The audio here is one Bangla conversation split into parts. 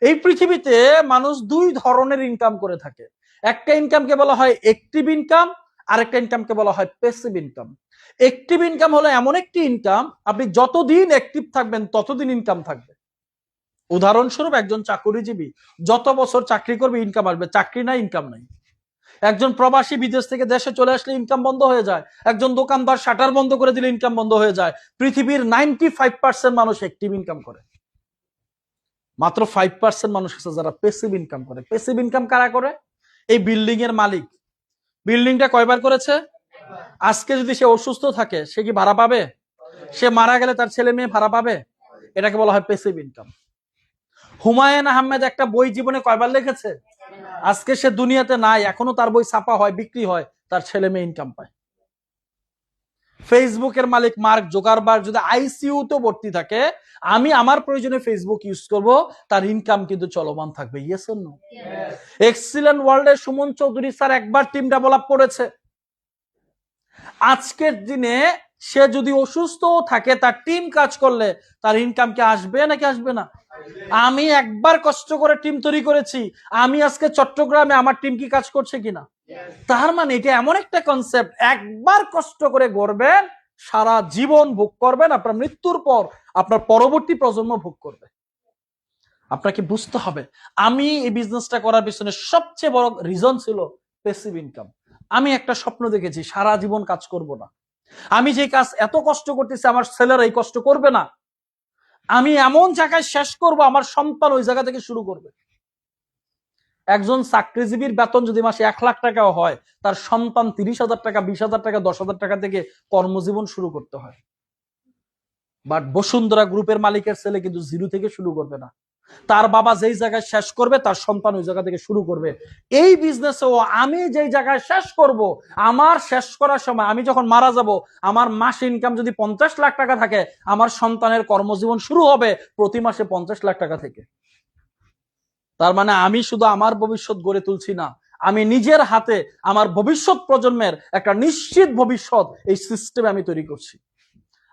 এই পৃথিবীতে মানুষ দুই ধরনের ইনকাম করে থাকে। একটা ইনকামকে বলা হয় অ্যাক্টিভ ইনকাম, আর একটা ইনকামকে বলা হয় প্যাসিভ ইনকাম। অ্যাক্টিভ ইনকাম হলো এমন একটি ইনকাম, আপনি যতদিন অ্যাক্টিভ থাকবেন ততদিন ইনকাম থাকবে। উদাহরণস্বরূপ একজন চাকরিজীবী যত বছর চাকরি করবে ইনকাম আসবে, চাকরি নাই ইনকাম নাই। একজন প্রবাসী বিদেশ থেকে দেশে চলে আসলে ইনকাম বন্ধ হয়ে যায়। একজন দোকানদার শাটার বন্ধ করে দিলে ইনকাম বন্ধ হয়ে যায়। পৃথিবীর 95% মানুষ অ্যাক্টিভ ইনকাম করে, মাত্র 5% মানুষ আছে যারা প্যাসিভ ইনকাম করে। প্যাসিভ ইনকাম কারা করে? এই বিল্ডিং এর মালিক। বিল্ডিংটা কয়বার করেছে? আজকে যদি সে অসুস্থ থাকে সে কি ভাড়া পাবে? সে মারা গেলে তার ছেলে মেয়ে ভাড়া পাবে? এটাকে বলা হয় প্যাসিভ ইনকাম। হুমায়ুন আহমেদ একটা বই জীবনে কয়বার লিখেছে? আজকে সে দুনিয়াতে নাই, এখনো তার বই ছাপা হয়, বিক্রি হয়, তার ছেলে মেয়ে ইনকাম পায়। ফেসবুকের মালিক মার্ক জুকারবার্গ যদি আইসিইউ তে ভর্তি থাকে, আমি আমার প্রয়োজনে ফেসবুক ইউজ করব, তার ইনকাম কিন্তু চলমান থাকবে। Yes or no? এক্সিলেন্ট ওয়ার্ল্ডের সুমন চৌধুরী স্যার একবার টিম ডেভেলপ করেছে। আজকের দিনে সে যদি অসুস্থ থাকে, তার টিম কাজ করলে তার ইনকাম কি আসবে নাকি আসবে না? আমি একবার কষ্ট করে টিম তৈরি করেছি, আমি আজকে চট্টগ্রামে, আমার টিম কি কাজ করছে কিনা? তার মানে এটা এমন একটা কনসেপ্ট, একবার কষ্ট করে গড়বেন, সারা জীবন ভোগ করবেন, আপনার মৃত্যুর পর আপনার পরবর্তী প্রজন্ম ভোগ করবে। আপনাকে বুঝতে হবে। আমি এই বিজনেসটা করার পিছনে সবচেয়ে বড় রিজন ছিল প্যাসিভ ইনকাম। আমি একটা স্বপ্ন দেখেছি, সারা জীবন কাজ করব না। আমি যে কাজ এত কষ্ট করতেছি, আমার ছেলেরা এই কষ্ট করবে না। আমি এমন জায়গায় শেষ করব, আমার সন্তান ওই জায়গা থেকে শুরু করবে। একজন চাকরিজীবীর বেতন যদি মাসে 1,00,000 টাকাও হয়, তার সন্তান 30,000 টাকা, 20,000 টাকা, 10,000 টাকা থেকে কর্মজীবন শুরু করতে হয়। বাট বসুন্ধরা গ্রুপের মালিকের ছেলে কিন্তু জিরো থেকে শুরু করবে না। তার বাবা যেই জায়গায় শেষ করবে, তার সন্তান ওই জায়গা থেকে শুরু করবে। এই বিজনেসেও আমি যেই জায়গায় শেষ করব, আমার শেষ করার সময়, আমি যখন মারা যাব, আমার মাস ইনকাম যদি 50 লাখ টাকা থাকে, আমার সন্তানের কর্মজীবন শুরু হবে প্রতি মাসে 50 লাখ টাকা থেকে। তার মানে আমি শুধু আমার ভবিষ্যৎ গড়ে তুলছি না, আমি নিজের হাতে আমার ভবিষ্যৎ প্রজন্মের একটা নিশ্চিত ভবিষ্যৎ এই সিস্টেমে আমি তৈরি করছি।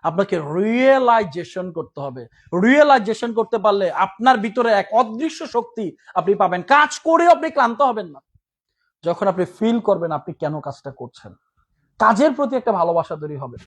আপনাকে রিয়েলাইজেশন করতে হবে। রিয়েলাইজেশন করতে পারলে আপনার ভিতরে এক অদৃশ্য শক্তি আপনি পাবেন। কাজ করে আপনি ক্লান্ত হবেন না। যখন আপনি ফিল করবেন আপনি কেন কাজটা করছেন, কাজের প্রতি একটা ভালোবাসা তৈরি হবে।